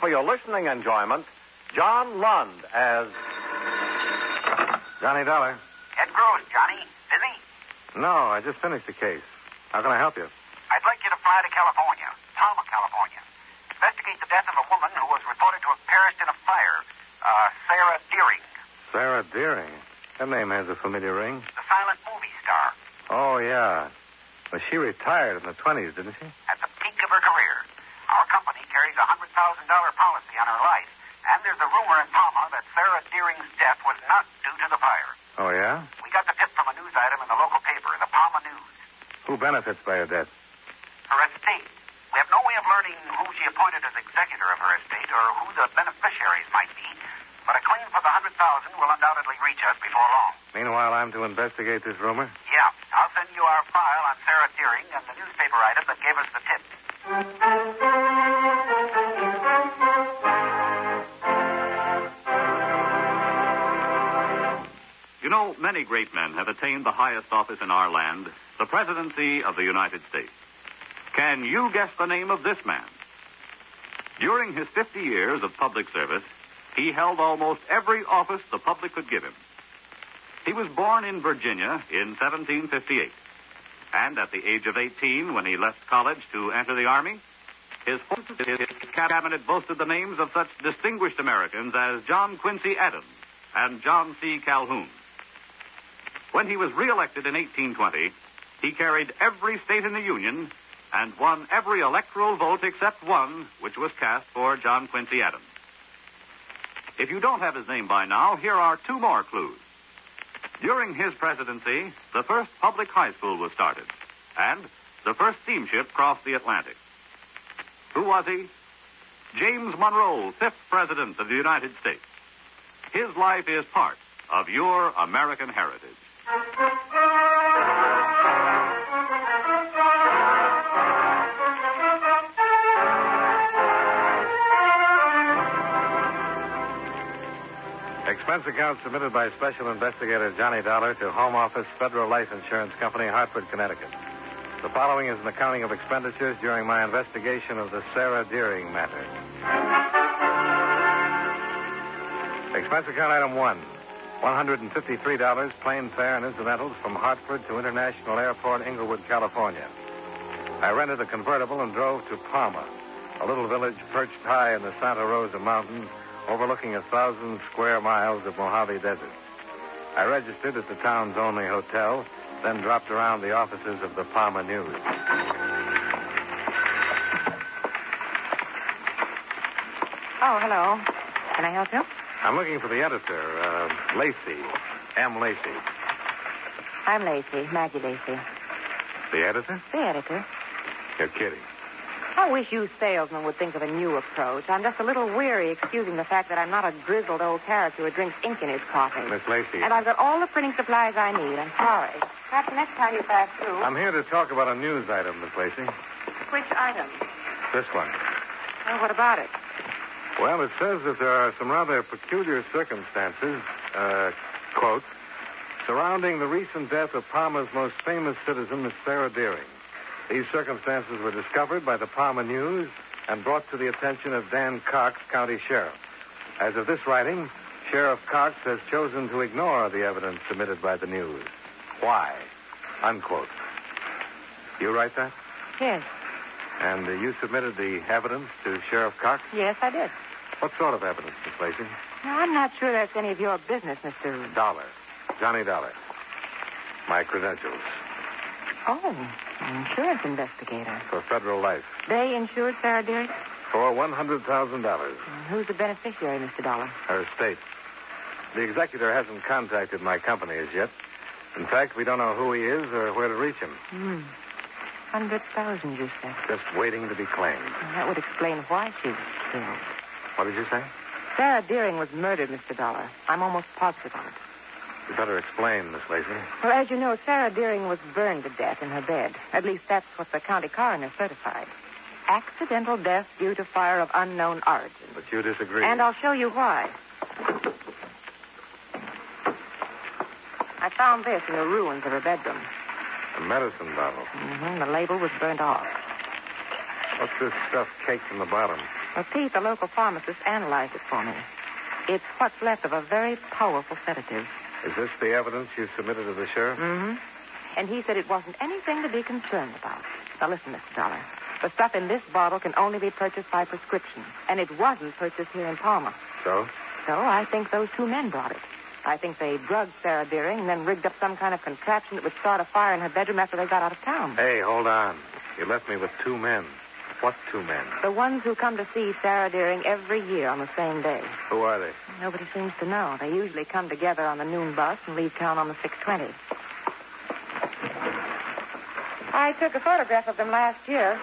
for your listening enjoyment, John Lund as Johnny Dollar. Ed Gross, Johnny. Busy? No, I just finished the case. How can I help you? I'd like you to fly to California, Palma, California. Investigate the death of a woman who was reported to have perished in a fire. Sara Deering. Sara Deering? That name has a familiar ring. The silent movie star. Oh, yeah. Well, she retired in the 20s, didn't she? At the peak of her career. Our company carries a $100,000 policy on her life. And there's a rumor in Palma that Sara Deering's death was not due to the fire. Oh, yeah? We got the tip from a news item in the local paper, the Palma News. Who benefits by her death? Her estate. We have no way of learning who she appointed as executor of her estate or who the beneficiaries might be. But a claim for the $100,000 will undoubtedly reach us before long. Meanwhile, I'm to investigate this rumor? Yeah. I'll send you our file on Sara Deering and the newspaper item that gave us the tip. You know, many great men have attained the highest office in our land, the presidency of the United States. Can you guess the name of this man? During his 50 years of public service, he held almost every office the public could give him. He was born in Virginia in 1758. And at the age of 18, when he left college to enter the Army, his cabinet boasted the names of such distinguished Americans as John Quincy Adams and John C. Calhoun. When he was reelected in 1820, he carried every state in the Union and won every electoral vote except one, which was cast for John Quincy Adams. If you don't have his name by now, here are two more clues. During his presidency, the first public high school was started, and the first steamship crossed the Atlantic. Who was he? James Monroe, 5th President of the United States. His life is part of your American heritage. Expense account submitted by Special Investigator Johnny Dollar to Home Office Federal Life Insurance Company, Hartford, Connecticut. The following is an accounting of expenditures during my investigation of the Sara Deering matter. Expense account item 1. $153 plane fare and incidentals from Hartford to International Airport, Inglewood, California. I rented a convertible and drove to Palma, a little village perched high in the Santa Rosa Mountains, overlooking 1,000 square miles of Mojave Desert. I registered at the town's only hotel, then dropped around the offices of the Palma News. Oh, hello. Can I help you? I'm looking for the editor, Lacey. M. Lacey. I'm Lacey, Maggie Lacey. The editor? The editor. You're kidding. I wish you salesmen would think of a new approach. I'm just a little weary excusing the fact that I'm not a grizzled old character who drinks ink in his coffee. Miss Lacey. And I've got all the printing supplies I need. I'm sorry. Perhaps the next time you pass through. I'm here to talk about a news item, Miss Lacey. Which item? This one. Well, what about it? Well, it says that there are some rather peculiar circumstances, quote, surrounding the recent death of Palma's most famous citizen, Miss Sara Deering. These circumstances were discovered by the Palma News and brought to the attention of Dan Cox, county sheriff. As of this writing, Sheriff Cox has chosen to ignore the evidence submitted by the news. Why? Unquote. You write that? Yes. And you submitted the evidence to Sheriff Cox? Yes, I did. What sort of evidence, Miss Lacey? Now, I'm not sure that's any of your business, Mr. Dollar. Johnny Dollar. My credentials. Oh, an insurance investigator. For federal life. They insured Sara Deering? For $100,000. Who's the beneficiary, Mr. Dollar? Her estate. The executor hasn't contacted my company as yet. In fact, we don't know who he is or where to reach him. 100,000, you said. Just waiting to be claimed. And that would explain why she was killed. What did you say? Sara Deering was murdered, Mr. Dollar. I'm almost positive of it. You better explain, Miss Lacey. Well, as you know, Sara Deering was burned to death in her bed. At least that's what the county coroner certified. Accidental death due to fire of unknown origin. But you disagree. And I'll show you why. I found this in the ruins of her bedroom. A medicine bottle. The label was burnt off. What's this stuff caked in the bottom? Well, Pete, the local pharmacist, analyzed it for me. It's what's left of a very powerful sedative. Is this the evidence you submitted to the sheriff? Mm-hmm. And he said it wasn't anything to be concerned about. Now, listen, Mr. Dollar. The stuff in this bottle can only be purchased by prescription, and it wasn't purchased here in Palma. So? So I think those two men brought it. I think they drugged Sara Deering and then rigged up some kind of contraption that would start a fire in her bedroom after they got out of town. Hey, hold on. You left me with two men. What two men? The ones who come to see Sara Deering every year on the same day. Who are they? Nobody seems to know. They usually come together on the noon bus and leave town on the 6:20. I took a photograph of them last year.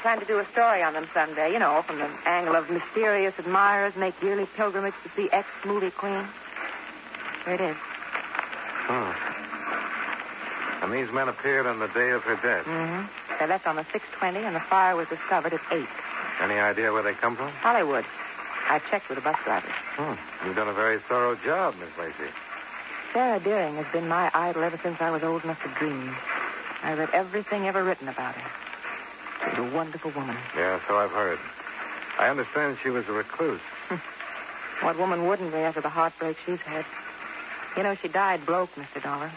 Plan to do a story on them someday, you know, from the angle of mysterious admirers make yearly pilgrimage to see ex-movie queen. Here it is. And these men appeared on the day of her death. Mm-hmm. They left on the 6:20, and the fire was discovered at 8. Any idea where they come from? Hollywood. I checked with the bus drivers. You've done a very thorough job, Miss Lacey. Sara Deering has been my idol ever since I was old enough to dream. I read everything ever written about her. She was a wonderful woman. Yeah, so I've heard. I understand she was a recluse. What woman wouldn't be after the heartbreak she's had? You know, she died broke, Mr. Dollar.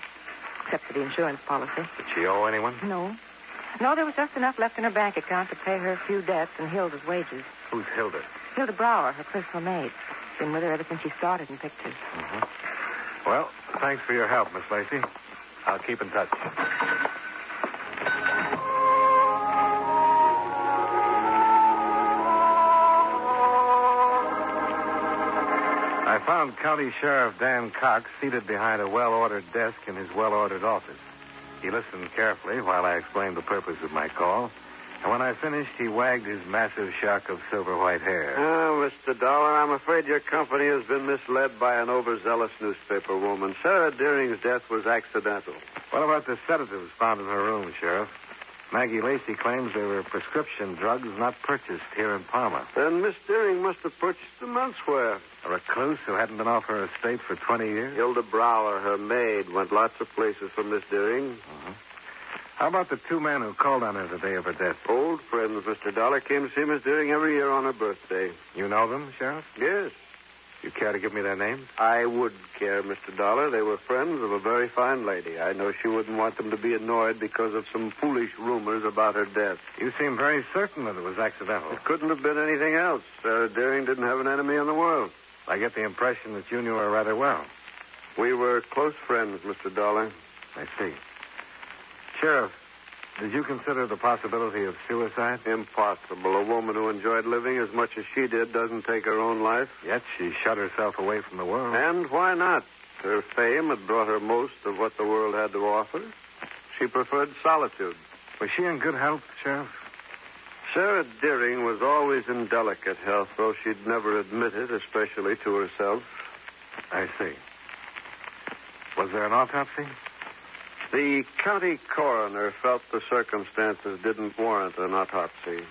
Except for the insurance policy. Did she owe anyone? No. No, there was just enough left in her bank account to pay her few debts and Hilda's wages. Who's Hilda? Hilda Brower, her personal maid. Been with her ever since she started in pictures. Mm-hmm. Well, thanks for your help, Miss Lacey. I'll keep in touch. I found County Sheriff Dan Cox seated behind a well-ordered desk in his well-ordered office. He listened carefully while I explained the purpose of my call. And when I finished, he wagged his massive shock of silver-white hair. Oh, Mr. Dollar, I'm afraid your company has been misled by an overzealous newspaper woman. Sara Deering's death was accidental. What about the sedatives found in her room, Sheriff? Maggie Lacey claims they were prescription drugs not purchased here in Palma. Then Miss Deering must have purchased them elsewhere. A recluse who hadn't been off her estate for 20 years? Hilda Brower, her maid, went lots of places for Miss Deering. Mm-hmm. How about the two men who called on her the day of her death? Old friends, Mr. Dollar, came to see Miss Deering every year on her birthday. You know them, Sheriff? Yes. You care to give me their names? I would care, Mr. Dollar. They were friends of a very fine lady. I know she wouldn't want them to be annoyed because of some foolish rumors about her death. You seem very certain that it was accidental. It couldn't have been anything else. Sara Deering didn't have an enemy in the world. I get the impression that you knew her rather well. We were close friends, Mr. Dollar. I see. Sheriff, did you consider the possibility of suicide? Impossible. A woman who enjoyed living as much as she did doesn't take her own life. Yet she shut herself away from the world. And why not? Her fame had brought her most of what the world had to offer. She preferred solitude. Was she in good health, Sheriff? Sara Deering was always in delicate health, though she'd never admit it, especially to herself. I see. Was there an autopsy? The county coroner felt the circumstances didn't warrant an autopsy.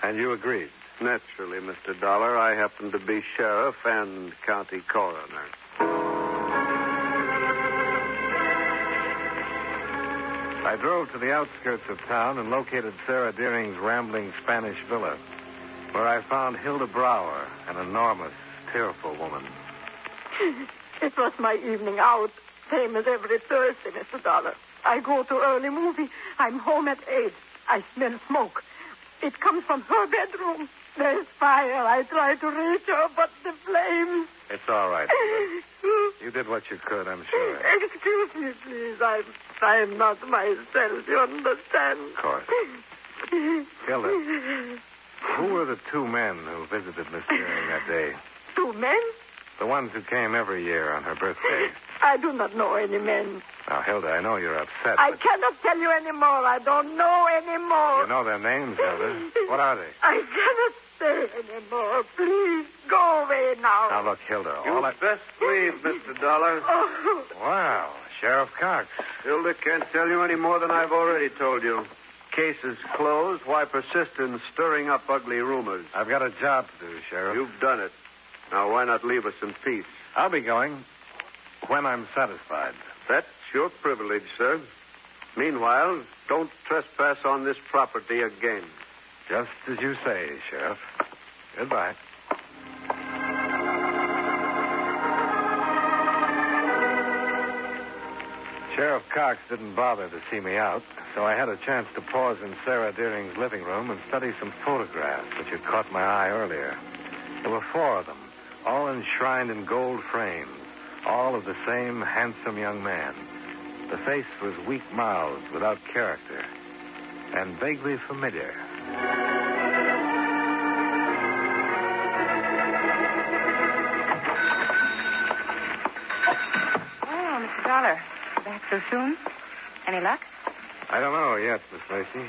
And you agreed? Naturally, Mr. Dollar. I happen to be sheriff and county coroner. I drove to the outskirts of town and located Sara Deering's rambling Spanish villa, where I found Hilda Brower, an enormous, tearful woman. It was my evening out. Same as every Thursday, Mr. Dollar. I go to early movie. I'm home at 8. I smell smoke. It comes from her bedroom. There's fire. I try to reach her, but the flames... It's all right, Hilda. You did what you could, I'm sure. Excuse me, please. I'm not myself, you understand? Of course. Hilda, who were the two men who visited Miss Deering that day? Two men? The ones who came every year on her birthday. I do not know any men. Now, Hilda, I know you're upset, I cannot tell you any more. I don't know any more. You know their names, Hilda. What are they? I cannot say any more. Please, go away now. Now, look, Hilda, You best leave, Mr. Dollar. Oh. Wow, Sheriff Cox. Hilda can't tell you any more than I've already told you. Case is closed. Why persist in stirring up ugly rumors? I've got a job to do, Sheriff. You've done it. Now, why not leave us in peace? I'll be going when I'm satisfied. That's your privilege, sir. Meanwhile, don't trespass on this property again. Just as you say, Sheriff. Goodbye. Sheriff Cox didn't bother to see me out, so I had a chance to pause in Sarah Deering's living room and study some photographs which had caught my eye earlier. There were 4 of them, all enshrined in gold frames, all of the same handsome young man. The face was weak-mouthed, without character, and vaguely familiar. Oh, Mr. Dollar. Back so soon? Any luck? I don't know yet, Miss Lacey.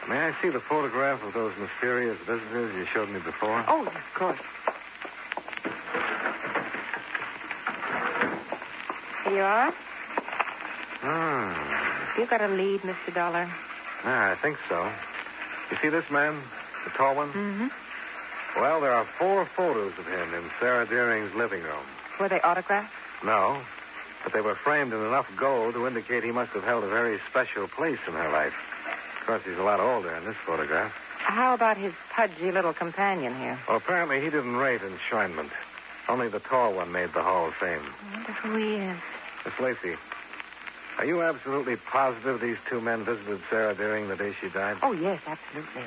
May I see the photograph of those mysterious visitors you showed me before? Oh, yes, of course. Here you are. You got a lead, Mr. Dollar. I think so. You see this man? The tall one? Mm-hmm. Well, there are 4 photos of him in Sarah Deering's living room. Were they autographed? No, but they were framed in enough gold to indicate he must have held a very special place in her life. Of course, he's a lot older in this photograph. How about his pudgy little companion here? Well, apparently he didn't rate enshrinement. Only the tall one made the Hall of Fame. I wonder who he is. Miss Lacey, are you absolutely positive these 2 men visited Sarah Deering the day she died? Oh, yes, absolutely.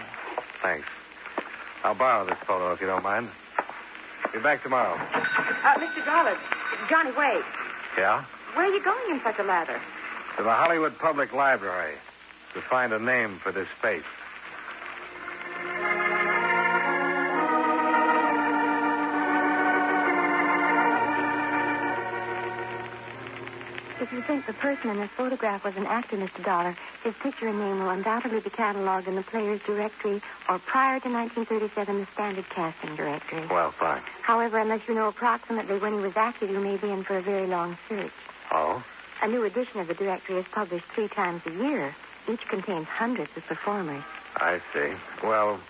Thanks. I'll borrow this photo if you don't mind. Be back tomorrow. Mr. Dollar, Johnny, wait. Yeah? Where are you going in such a lather? To the Hollywood Public Library to find a name for this face. If you think the person in this photograph was an actor, Mr. Dollar, his picture and name will undoubtedly be cataloged in the Players Directory or prior to 1937, the Standard Casting Directory. Well, fine. However, unless you know approximately when he was active, you may be in for a very long search. Oh? A new edition of the directory is published 3 times a year. Each contains hundreds of performers. I see. Well,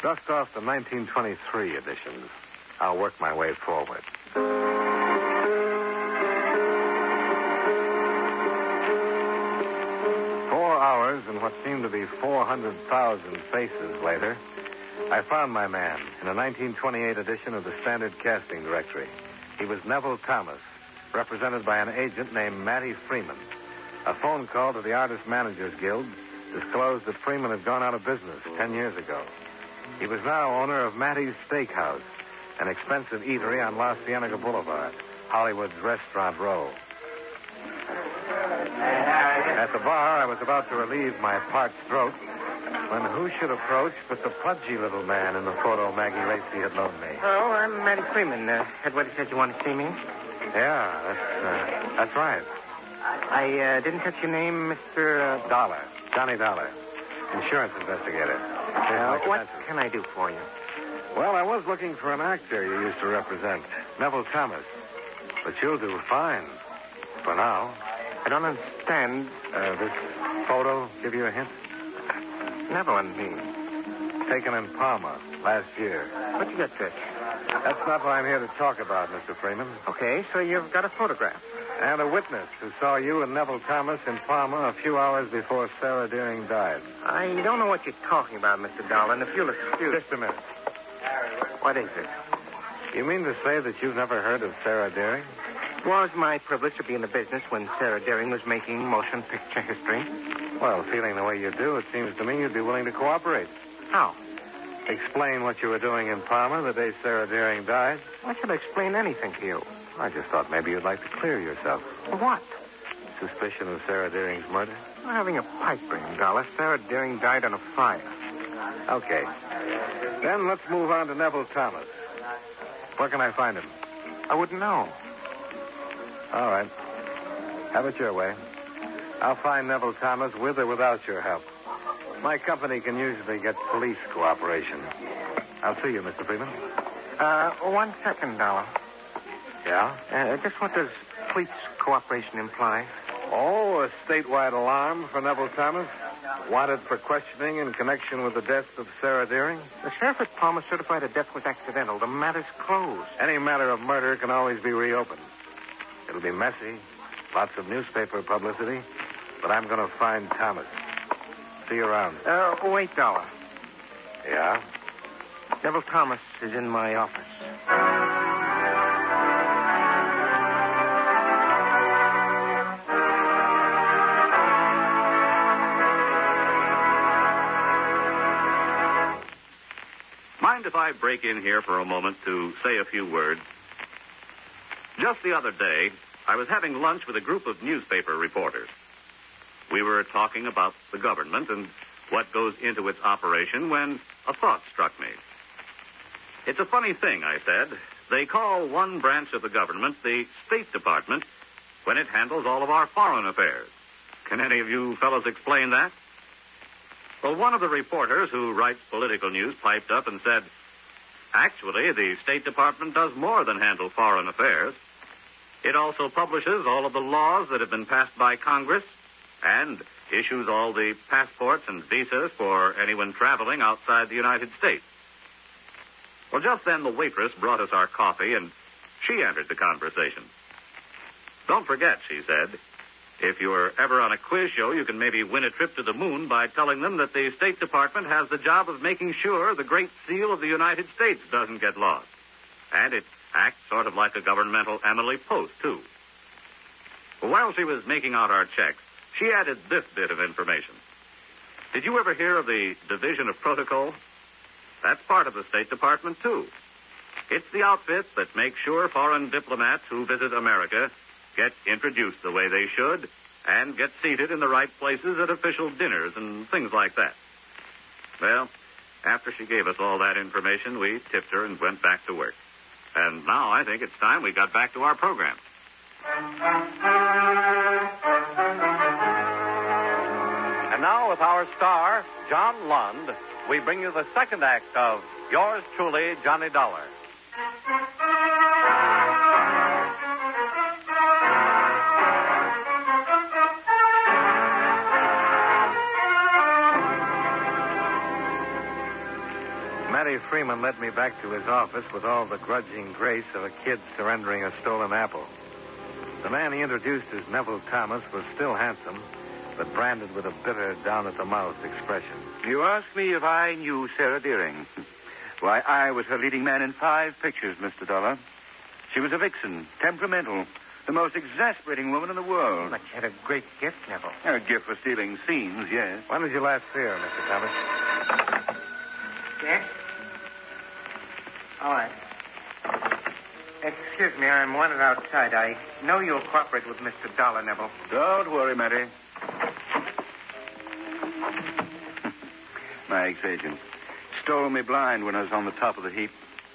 dust off the 1923 editions. I'll work my way forward. 4 hours and what seemed to be 400,000 faces later, I found my man in a 1928 edition of the Standard Casting Directory. He was Neville Thomas, represented by an agent named Mattie Freeman. A phone call to the Artist Managers Guild disclosed that Freeman had gone out of business 10 years ago. He was now owner of Mattie's Steakhouse, an expensive eatery on La Cienega Boulevard, Hollywood's Restaurant Row. At the bar, I was about to relieve my parched throat when who should approach but the pudgy little man in the photo Maggie Lacey had loaned me. Oh, I'm Mattie Freeman. Headwater said you want to see me. Yeah, that's right. I didn't catch your name, Mr. Dollar. Johnny Dollar. Insurance investigator. What can I do for you? Well, I was looking for an actor you used to represent, Neville Thomas. But you'll do fine. For now. I don't understand. This photo give you a hint? Neville and me. Taken in Palma last year. What'd you get this? That's not what I'm here to talk about, Mr. Freeman. Okay, so you've got a photograph. And a witness who saw you and Neville Thomas in Palma a few hours before Sarah Deering died. I don't know what you're talking about, Mr. Dollar, and if you'll excuse... Just a minute. What is it? You mean to say that you've never heard of Sarah Deering? It was my privilege to be in the business when Sarah Deering was making motion picture history. Well, feeling the way you do, it seems to me you'd be willing to cooperate. How? Explain what you were doing in Palma the day Sarah Deering died. Why should I explain anything to you? I just thought maybe you'd like to clear yourself. What? Suspicion of Sarah Deering's murder? I'm having a pipe dream, Dollar. Sarah Deering died on a fire. Okay. Then let's move on to Neville Thomas. Where can I find him? I wouldn't know. All right. Have it your way. I'll find Neville Thomas with or without your help. My company can usually get police cooperation. I'll see you, Mr. Freeman. 1 second, Dollar. Yeah? Just what does police cooperation imply? Oh, a statewide alarm for Neville Thomas? Wanted for questioning in connection with the death of Sarah Deering? The sheriff at Palma certified the death was accidental. The matter's closed. Any matter of murder can always be reopened. It'll be messy, lots of newspaper publicity, but I'm going to find Thomas. See you around. Wait, Dollar. Yeah? Neville Thomas is in my office. Mind if I break in here for a moment to say a few words? Just the other day, I was having lunch with a group of newspaper reporters. We were talking about the government and what goes into its operation when a thought struck me. It's a funny thing, I said. They call one branch of the government the State Department when it handles all of our foreign affairs. Can any of you fellows explain that? Well, one of the reporters who writes political news piped up and said, actually, the State Department does more than handle foreign affairs. It also publishes all of the laws that have been passed by Congress and issues all the passports and visas for anyone traveling outside the United States. Well, just then the waitress brought us our coffee, and she entered the conversation. Don't forget, she said, if you're ever on a quiz show, you can maybe win a trip to the moon by telling them that the State Department has the job of making sure the Great Seal of the United States doesn't get lost. And it acts sort of like a governmental Emily Post, too. Well, while she was making out our checks, she added this bit of information. Did you ever hear of the Division of Protocol? That's part of the State Department, too. It's the outfit that makes sure foreign diplomats who visit America get introduced the way they should and get seated in the right places at official dinners and things like that. Well, after she gave us all that information, we tipped her and went back to work. And now I think it's time we got back to our program. And now, with our star, John Lund, we bring you the second act of Yours Truly, Johnny Dollar. Matty Freeman led me back to his office with all the grudging grace of a kid surrendering a stolen apple. The man he introduced as Neville Thomas was still handsome, but branded with a bitter, down-at-the-mouth expression. You ask me if I knew Sarah Deering. Why, I was her leading man in 5 pictures, Mr. Dollar. She was a vixen, temperamental, the most exasperating woman in the world. But she had a great gift, Neville. A gift for stealing scenes, yes. When did you last see her, Mr. Thomas? Yes? All right. Excuse me, I'm wanted outside. I know you'll cooperate with Mr. Dollar, Neville. Don't worry, Matty. My ex-agent stole me blind when I was on the top of the heap.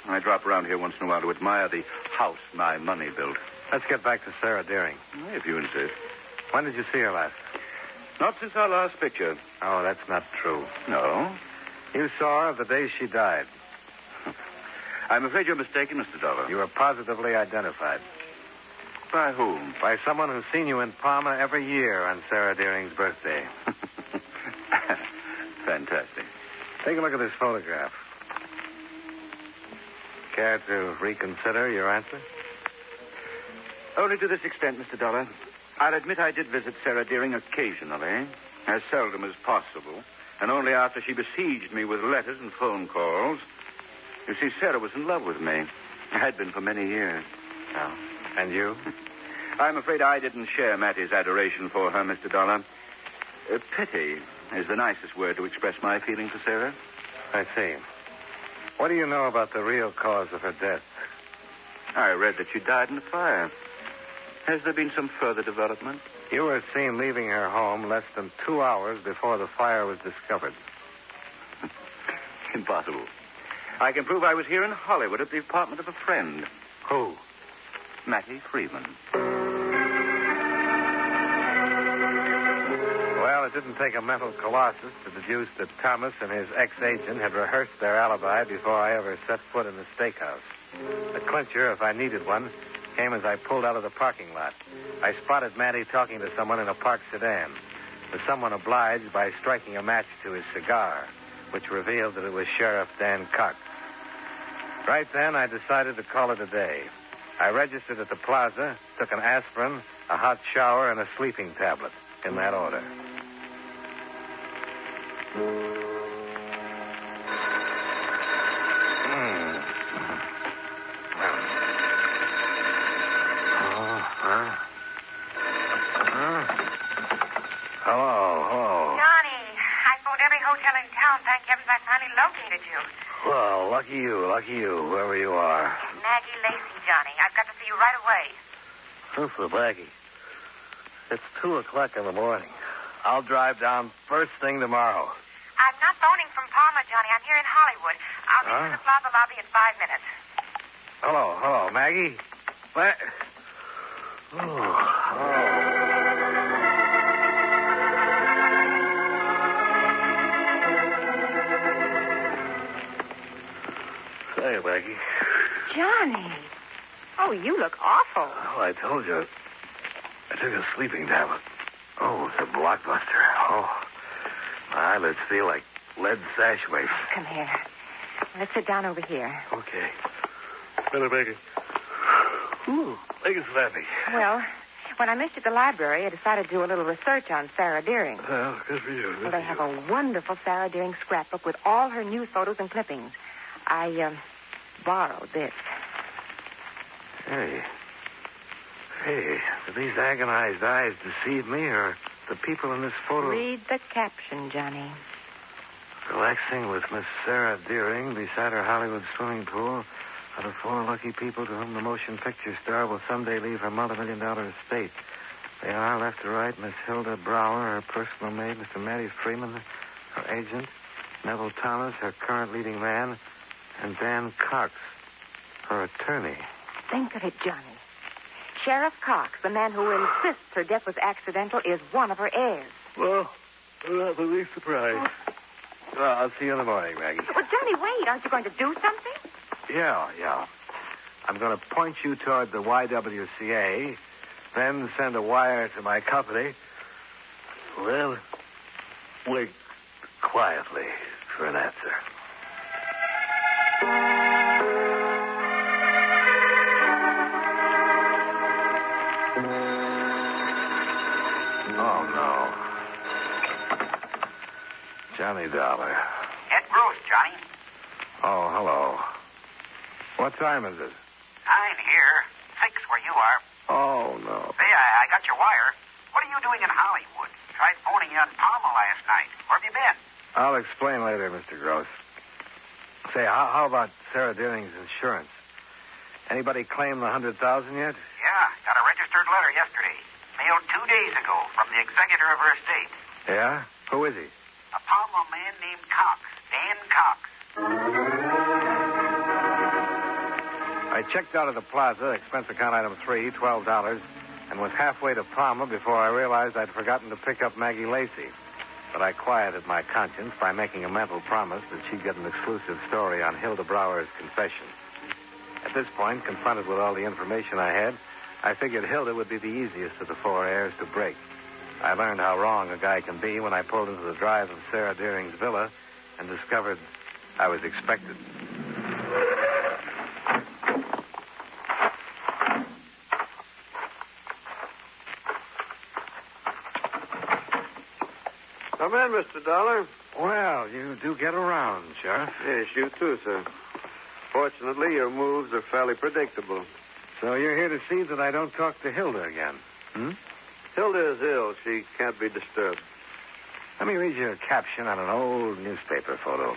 I drop around here once in a while to admire the house my money built. Let's get back to Sarah Deering. If you insist. When did you see her last? Not since our last picture. Oh, that's not true. No? You saw her the day she died. I'm afraid you're mistaken, Mr. Dollar. You were positively identified. By whom? By someone who's seen you in Palma every year on Sarah Deering's birthday. Fantastic. Take a look at this photograph. Care to reconsider your answer? Only to this extent, Mr. Dollar. I'll admit I did visit Sarah Deering occasionally, as seldom as possible, and only after she besieged me with letters and phone calls. You see, Sarah was in love with me. Had been for many years. Oh. And you? I'm afraid I didn't share Matty's adoration for her, Mr. Dollar. Pity is the nicest word to express my feeling for Sarah. I see. What do you know about the real cause of her death? I read that she died in a fire. Has there been some further development? You were seen leaving her home less than 2 hours before the fire was discovered. Impossible. I can prove I was here in Hollywood at the apartment of a friend. Who? Matty Freeman. Well, it didn't take a mental colossus to deduce that Thomas and his ex-agent had rehearsed their alibi before I ever set foot in the steakhouse. The clincher, if I needed one, came as I pulled out of the parking lot. I spotted Matty talking to someone in a parked sedan. The someone obliged by striking a match to his cigar, which revealed that it was Sheriff Dan Cox. Right then, I decided to call it a day. I registered at the plaza, took an aspirin, a hot shower, and a sleeping tablet, in that order. lucky you, whoever you are. Maggie Lacey, Johnny. I've got to see you right away. Who's the Maggie? It's 2:00 in the morning. I'll drive down first thing tomorrow. I'm not phoning from Palma, Johnny. I'm here in Hollywood. I'll be in the Plaza lobby in 5 minutes. Hello, Maggie. Say, Maggie. Johnny. Oh, you look awful. Well, I told you. I took a sleeping tablet. Oh, it's a blockbuster. Oh, my eyelids feel like lead sash weights. Come here. Let's sit down over here. Okay. Better, Maggie. Ooh, legs slappy. Well, when I missed you at the library, I decided to do a little research on Sara Deering. Well, good for you. Well, they have a wonderful Sara Deering scrapbook with all her news photos and clippings. I borrowed this. Hey, do these agonized eyes deceive me, or the people in this photo? Read the caption, Johnny. Relaxing with Miss Sara Deering beside her Hollywood swimming pool are the 4 lucky people to whom the motion picture star will someday leave her multi-million-dollar estate. They are, left to right, Miss Hilda Brower, her personal maid, Mr. Matty Freeman, her agent, Neville Thomas, her current leading man, and Dan Cox, her attorney. Think of it, Johnny. Sheriff Cox, the man who insists her death was accidental, is one of her heirs. Well, I'm not the least surprised. Well, I'll see you in the morning, Maggie. Well, Johnny, wait. Aren't you going to do something? Yeah. I'm going to point you toward the YWCA, then send a wire to my company. Well, wait quietly for an answer. Oh, no. Johnny Dollar. Ed Gross, Johnny. Oh, hello. What time is it? 9 here. 6 where you are. Oh, no. Say, I got your wire. What are you doing in Hollywood? Tried phoning you on Palma last night. Where have you been? I'll explain later, Mr. Gross. Say, how about Sara Deering's insurance? Anybody claim the $100,000 yet? Yeah, got a registered letter yesterday. Mailed 2 days ago from the executor of her estate. Yeah? Who is he? A Palma man named Cox. Dan Cox. I checked out of the plaza, expense account item 3, $12, and was halfway to Palma before I realized I'd forgotten to pick up Maggie Lacey. But I quieted my conscience by making a mental promise that she'd get an exclusive story on Hilda Brower's confession. At this point, confronted with all the information I had, I figured Hilda would be the easiest of the 4 heirs to break. I learned how wrong a guy can be when I pulled into the drive of Sara Deering's villa and discovered I was expected. Come in, Mr. Dollar. Well, you do get around, Sheriff. Yes, you too, sir. Fortunately, your moves are fairly predictable. So you're here to see that I don't talk to Hilda again, hmm? Hilda is ill. She can't be disturbed. Let me read you a caption on an old newspaper photo.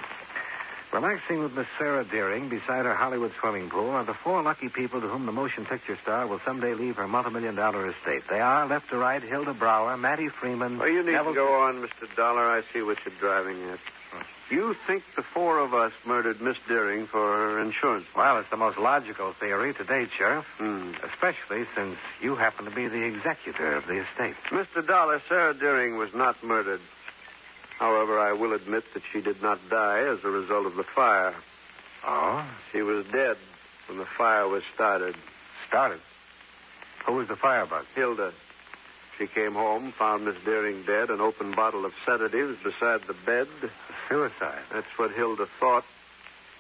Relaxing with Miss Sara Deering beside her Hollywood swimming pool are the 4 lucky people to whom the motion picture star will someday leave her multi-million-dollar estate. They are, left to right, Hilda Brower, Matty Freeman... Oh, you need Neville... to go on, Mr. Dollar. I see what you're driving at. You think the 4 of us murdered Miss Deering for her insurance? Well, it's the most logical theory to date, Sheriff. Hmm. Especially since you happen to be the executor of the estate. Mr. Dollar, Sara Deering was not murdered. However, I will admit that she did not die as a result of the fire. Oh? She was dead when the fire was started. Started? Who was the firebug? Hilda. She came home, found Miss Deering dead, an open bottle of sedatives beside the bed. Suicide. That's what Hilda thought.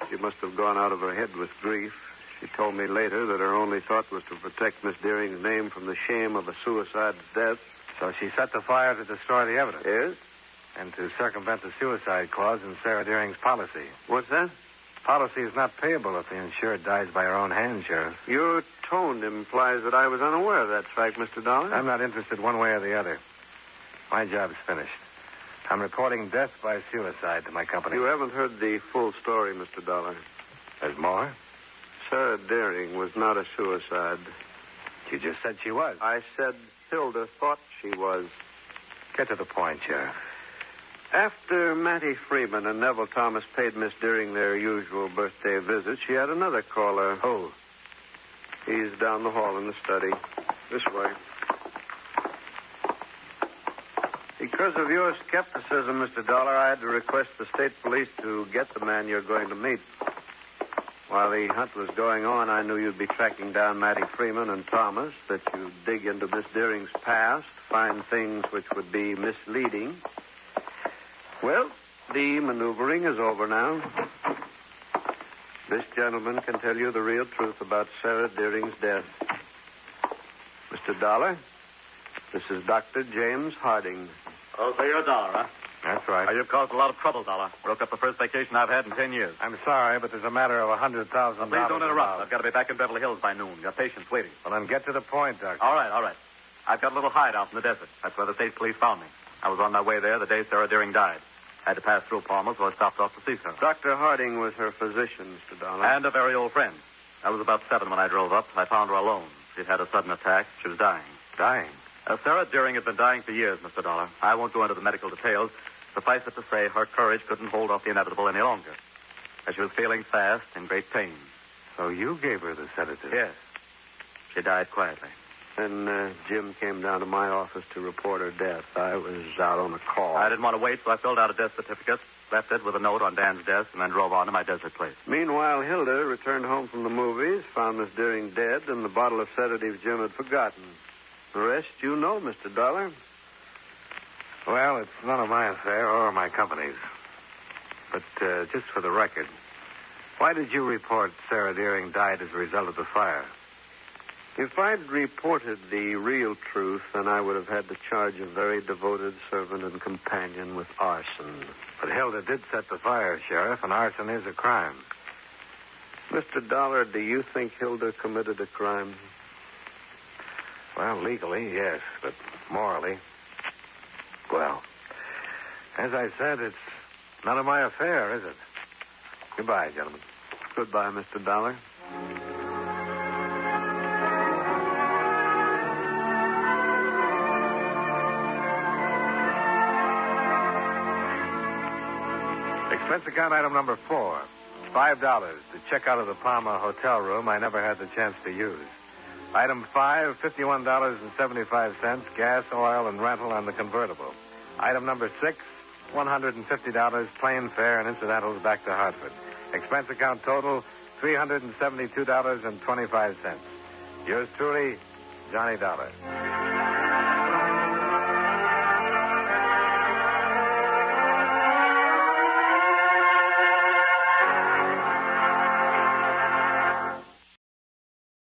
She must have gone out of her head with grief. She told me later that her only thought was to protect Miss Deering's name from the shame of a suicide's death. So she set the fire to destroy the evidence? Yes. And to circumvent the suicide clause in Sara Deering's policy. What's that? Policy is not payable if the insured dies by her own hand, Sheriff. Your tone implies that I was unaware of that fact, Mr. Dollar. I'm not interested one way or the other. My job's finished. I'm reporting death by suicide to my company. You haven't heard the full story, Mr. Dollar. There's more? Sarah Deering was not a suicide. You just said she was. I said Hilda thought she was. Get to the point, Sheriff. After Mattie Freeman and Neville Thomas paid Miss Deering their usual birthday visit, she had another caller. Who? He's down the hall in the study. This way. Because of your skepticism, Mr. Dollar, I had to request the state police to get the man you're going to meet. While the hunt was going on, I knew you'd be tracking down Mattie Freeman and Thomas, that you'd dig into Miss Deering's past, find things which would be misleading. Well, the maneuvering is over now. This gentleman can tell you the real truth about Sarah Deering's death. Mr. Dollar, this is Dr. James Harding. Oh, so you're Dollar, huh? That's right. You've caused a lot of trouble, Dollar. Broke up the first vacation I've had in 10 years. I'm sorry, but there's a matter of $100,000. Please don't interrupt. I've got to be back in Beverly Hills by noon. Got patients waiting. Well, then get to the point, Doctor. All right. I've got a little hideout in the desert. That's where the state police found me. I was on my way there the day Sarah Deering died. I had to pass through Palmer, so I stopped off to see her. Dr. Harding was her physician, Mr. Dollar. And a very old friend. I was about 7 when I drove up. I found her alone. She'd had a sudden attack. She was dying. Dying? Sarah Deering had been dying for years, Mr. Dollar. I won't go into the medical details. Suffice it to say, her courage couldn't hold off the inevitable any longer. As she was feeling fast, in great pain. So you gave her the sedative? Yes. She died quietly. Then Jim came down to my office to report her death. I was out on a call. I didn't want to wait, so I filled out a death certificate, left it with a note on Dan's desk, and then drove on to my desert place. Meanwhile, Hilda returned home from the movies, found Miss Deering dead, and the bottle of sedative Jim had forgotten. The rest you know, Mr. Dollar. Well, it's none of my affair or my company's. But just for the record, why did you report Sarah Deering died as a result of the fire? If I'd reported the real truth, then I would have had to charge a very devoted servant and companion with arson. But Hilda did set the fire, Sheriff, and arson is a crime. Mr. Dollar, do you think Hilda committed a crime? Well, legally, yes, but morally, well, as I said, it's none of my affair, is it? Goodbye, gentlemen. Goodbye, Mr. Dollar. Expense account item number 4, $5 to check out of the Palma hotel room I never had the chance to use. Item 5, $51.75, gas, oil, and rental on the convertible. Item number 6, $150, plane fare and incidentals back to Hartford. Expense account total, $372.25. Yours truly, Johnny Dollar.